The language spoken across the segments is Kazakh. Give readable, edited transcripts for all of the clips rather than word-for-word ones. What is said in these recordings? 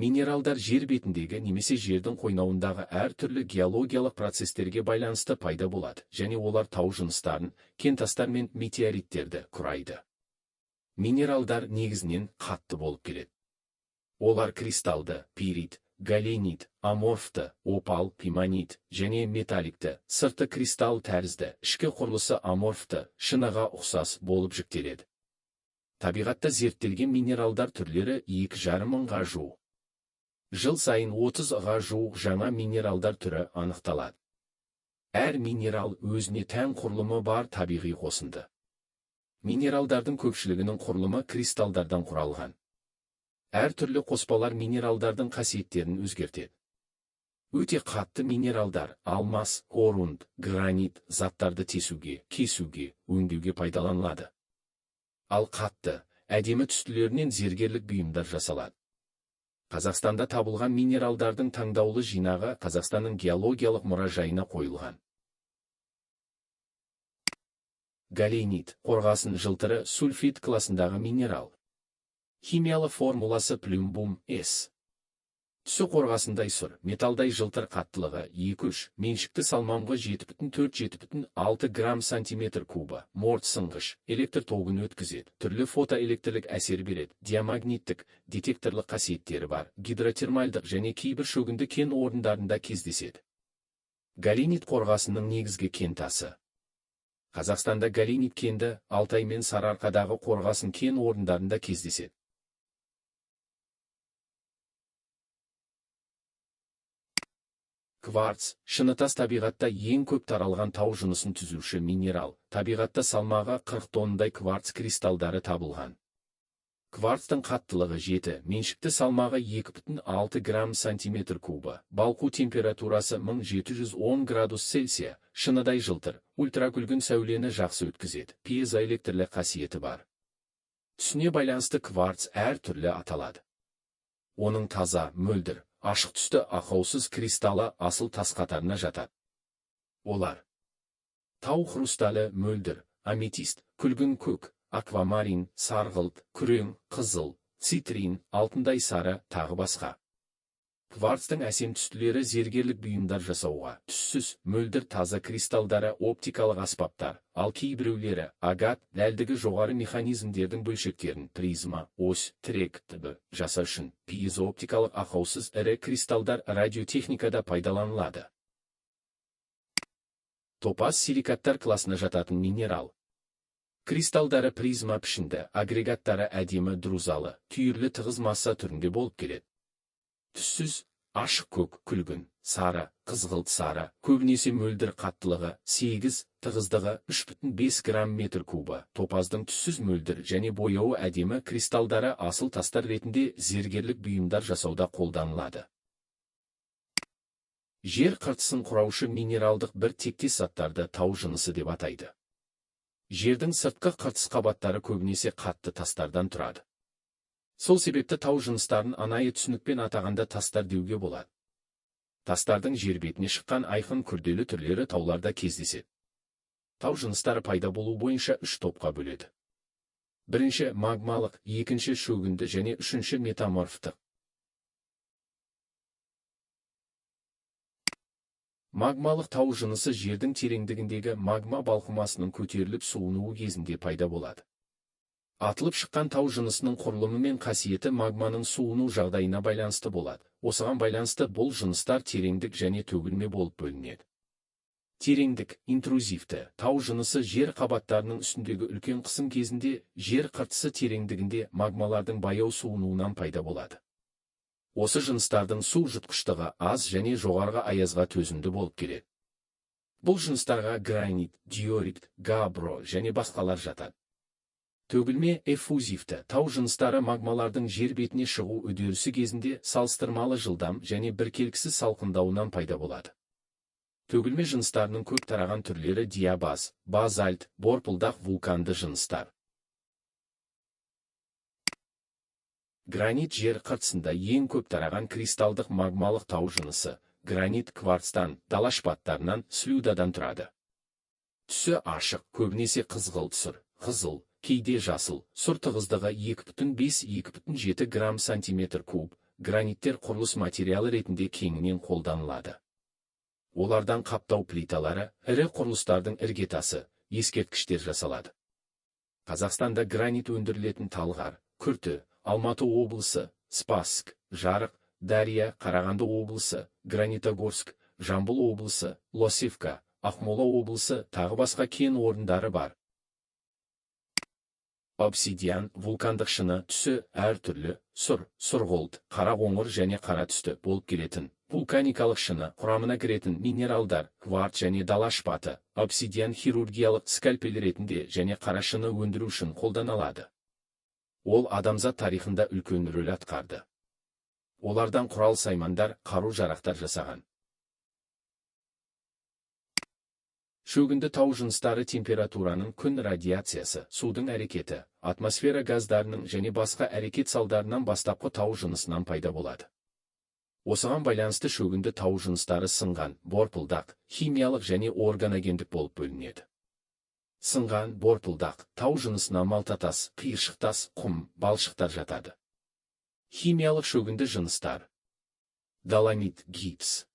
Минералдар жер бетіндегі немесе жердің қойнауындағы әртүрлі геологиялық процестерге байланысты пайда болады, және олар тау жыныстарын, кентастар мен метеориттерді құрайды. Минералдар негізінен қатты болып келеді. Олар кристалды, пирит, галенит, аморфты, опал, пиманит және металликті, сырты кристалл тәрізді, ішкі құрылысы аморфты, шыныға ұқсас болып жіктеледі. Табиғатта зерттелген минералдар түрлері 2,5 мыңға жуық. Жыл сайын 30-ға жуық жаңа минералдар түрі анықталады. Әр минерал өзіне тән құрылымы бар табиғи қосынды. Минералдардың көпшілігінің құрылымы кристалдардан құралған. Әр түрлі қоспалар минералдардың қасиеттерін өзгертеді. Өте қатты минералдар алмас, корунд, гранит заттарды тесуге, кесуге, өңдеуге пайдаланылады. Ал қатты, әдемі түстілерінен зергерлік бұйымдар жасалады. Қазақстанда табылған минералдардың таңдаулы жинағы Қазақстанның геологиялық мұражайына қойылған. Галенит, қорғасын жылтыры сульфид класындағы минерал. Химиялы формуласы плюмбум С. Түсі қорғасындай сұр, металдай жылтыр қаттылығы 2-3, меншікті салмамғы 7,4-7,6 грамм сантиметр кубы, морт сынғыш, электр тогын өткізеді, түрлі фотоэлектрлік әсер береді, диамагниттік, детекторлық қасиеттері бар, гидротермальдық және кейбір шөгінді кен орындарында кездеседі. Галенит қорғасының негізгі кентасы. Қазақстанда галенит кенді Алтай мен Сарыарқадағы қорғасын кен орындарында кездеседі. Кварц, шынытас табиғатта ең көп таралған тау жынысын түзуші минерал, табиғатта салмағы 40 тоннадай кварц кристалдары табылған. Кварцтың қаттылығы 7, меншікті салмағы 2,6 грамм сантиметр кубы, балқу температурасы 1710 градус Цельсия, шыныдай жылтыр, ультракүлгін сәулені жақсы өткізеді, пьезоэлектрлік қасиеті бар. Түсіне байланысты кварц әр түрлі аталады. Оның таза, мөлдір, ашық түсті ақаусыз кристаллы асыл тас қатарына жатады. Олар: тау хрусталі мөлдір, аметист, күлгін көк, аквамарин, сарғылт, күрең, қызыл, цитрин, алтындай сары, тағы басқа. Кварцтың әсем түстілері зергерлік бұйымдар жасауға, түссіз, мөлдір таза кристалдары оптикалық аспаптар, ал кейбіреулері агат, дәлдігі жоғары механизмдердің бөлшектерін призма, ось, тірек, түбі жасау үшін пьезооптикалық ақаусыз ірі кристалдар радиотехникада пайдаланылады. Топаз силикаттар класына жататын минерал. Кристалдары призма пішінді, агрегаттары әдемі друзалы, түйірлі тығыз масса түрінде болып келеді. Түссіз, ашық көк, күлгін, сары, қызғылт сары, көбінесе мөлдір қаттылығы 8, тығыздығы 3,5 грамм метр кубы. Топаздың түссіз мөлдір және бояуы әдемі кристалдары асыл тастар ретінде зергерлік бұйымдар жасауда қолданылады. Жер қыртысын құраушы минералдық бір тектес заттарды тау жынысы деп атайды. Жердің сыртқы қыртыс қабаттары көбінесе қатты тастардан тұрады. Сол себепті тау жыныстарын анайы түсінікпен атағанда тастар деуге болады. Тастардың жер бетіне шыққан айқын күрделі түрлері тауларда кездеседі. Тау жыныстары пайда болу бойынша 3 топқа бөледі. Бірінші магмалық, екінші шөгінді және үшінші метаморфтық. Магмалық тау жынысы жердің тереңдігіндегі магма балқымасының көтеріліп суынуы кезінде пайда болады. Атылып шыққан тау жынысының құрылымы мен қасиеті магманың суыну жағдайына байланысты болады. Осыған байланысты бұл жыныстар тереңдік және төгілме болып бөлінеді. Тереңдік, интрузивті, тау жынысы жер қабаттарының үстіндегі үлкен қысым кезінде жер қыртысы тереңдігінде магмалардың баяу суынуынан пайда болады. Осы жыныстардың су жұтқыштығы аз және жоғарғы аязға төзімді болып келеді. Бұл жыныстарға гранит, диорит, габро және басқалар жатады. Төгілме, эффузивті, тау жыныстары магмалардың жер бетіне шығу үдерісі кезінде салыстырмалы жылдам және біркелкісіз салқындауынан пайда болады. Төгілме жыныстарының көп тараған түрлері диабаз, базальт, борпылдақ вулканды жыныстар. Гранит жер қыртысында ең көп тараған кристалдық магмалық тау жынысы. Гранит кварцтан, дала шпаттарынан, слюдадан тұрады. Түсі ашық, көбінесе қызғылт сұр, қызыл, кейде жасыл, сұр тығыздығы 2,5-2,7 грамм сантиметр куб, граниттер құрылыс материалы ретінде кеңінен қолданылады. Олардан қаптау плиталары, ірі құрылыстардың іргетасы, ескерткіштер жасалады. Қазақстанда гранит өндірілетін Талғар, Күрті, Алматы облысы, Спасск, Жарық, Дария, Қарағанды облысы, Гранитогорск, Жамбыл облысы, Лосевка, Ақмола облысы тағы басқа кен орындары бар. Обсидиан, вулкандық шыны түсі әртүрлі, сұр, сұрғылт, қара қоңыр және қара түсті болып келетін. Вулканикалық шыны құрамына кіретін минералдар, кварц және дала шпаты, обсидиан хирургиялық скальпель ретінде және қара шыны өндіру үшін қолданылады. Ол адамзат тарихында үлкен рөл атқарды. Олардан құрал-саймандар, қару-жарақтар жасаған. Шөгінді тау жыныстары температураның, күн радиациясы, судың әрекеті, атмосфера газдарының және басқа әрекет салдарынан бастапқы тау жынысынан пайда болады. Осыған байланысты шөгінді тау жыныстары сынған, борпылдақ, химиялық және органогендік болып бөлінеді. Сынған, борпылдақ, тау жынысына малтатас, қиыршықтас, құм, балшықтар жатады. Химиялық шөгінді жыныстар: доломит, гипс.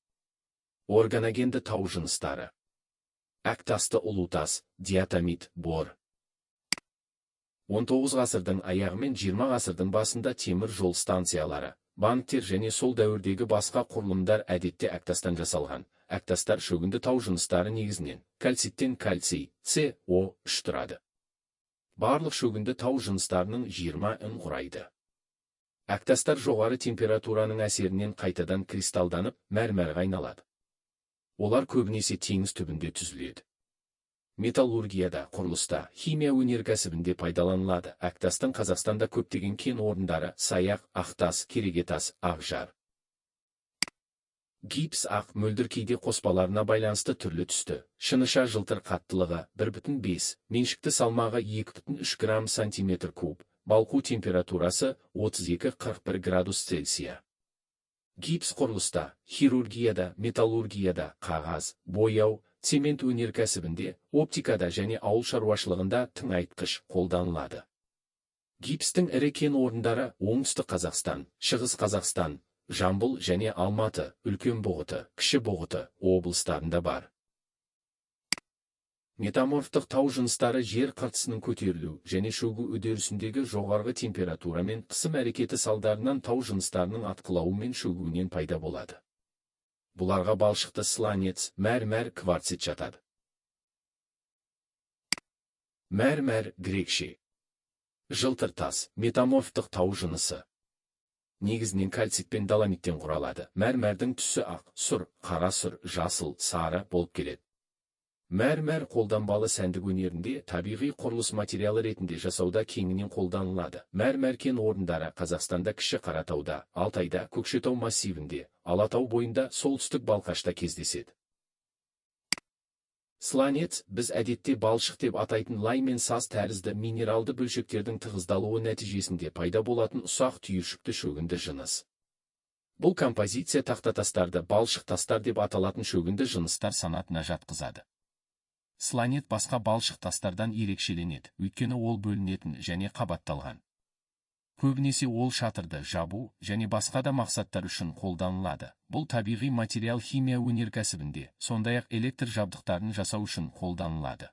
Органогенді тау жыныстары: әктасты ұлутас, диатомит, бор. 19 ғасырдың аяғы мен 20 ғасырдың басында темір жол станциялары, банктер және сол дәуірдегі басқа құрылымдар әдетте әктастан жасалған. Әктастар шөгінді тау жыныстары негізінен кальциттен кальций, СО3 тұрады. Барлық шөгінді тау жыныстарының 20-ін құрайды. Әктастар жоғары температураның әсерінен қайтадан кристалданып, мәрмәрге айналады. Олар көбінесе теңіз түбінде түзіледі. Металлургияда, құрылыста, химия өнеркәсібінде пайдаланылады. Әктастың Қазақстанда көптеген кен орындары: Саяқ, Ақтас, Керегетас, Ақжар. Гипс ақ, мөлдір, кейде қоспаларына байланысты түрлі түсті. Шыныша жылтыр, қаттылығы 1,5, меншікті салмағы 2,3 грамм сантиметр куб, балқу температурасы 32-41 градус Цельсия. Гипс құрылыста, хирургияда, металлургияда, қағаз, бояу, цемент өнеркәсібінде, оптикада және ауыл шаруашылығында тыңайтқыш қолданылады. Гипстің ірі кен орындары оңтүстік Қазақстан, шығыс Қазақстан, Жамбыл және Алматы, Үлкен Бұғыты, Кіші Бұғыты облыстарында бар. Метаморфтық тау жыныстары жер қыртысының көтерілу және шөгу үдерісіндегі жоғарғы температура мен қысым әрекеті салдарынан тау жыныстарының атқылауы мен шөгуінен пайда болады. Бұларға балшықты сланец, мәрмәр, кварцит жатады. Мәрмәр, грекше. Жылтыр тас, метаморфтық тау жынысы. Негізінен кальцит пен доломиттен құралады. Мәрмәрдің түсі ақ, сұр, қара сұр, жасыл, сары болып келеді. Мәрмәр қолданбалы сәндік өнерінде, табиғи құрылыс материалы ретінде жасауда кеңінен қолданылады. Мәрмәр кен орындары Қазақстанда Кіші Қаратауда, Алтайда, Көкшетау массивінде, Алатау бойында, солтүстік Балқашта кездеседі. Сланец, біз әдетте балшық деп атайтын лай мен саз тәрізді минералды бөлшектердің тығыздалуы нәтижесінде пайда болатын ұсақ түйіршікті шөгінді жыныс. Бұл композиция тақтатастарды балшық тастар деп аталатын шөгінді жыныстар санатына жатқызады. Сланет басқа балшық тастардан ерекшеленеді, өйткені ол бөлінетін және қабатталған. Көбінесе ол шатырды жабу және басқа да мақсаттар үшін қолданылады. Бұл табиғи материал химия өнеркәсібінде, сондай-ақ электр жабдықтарын жасау үшін қолданылады.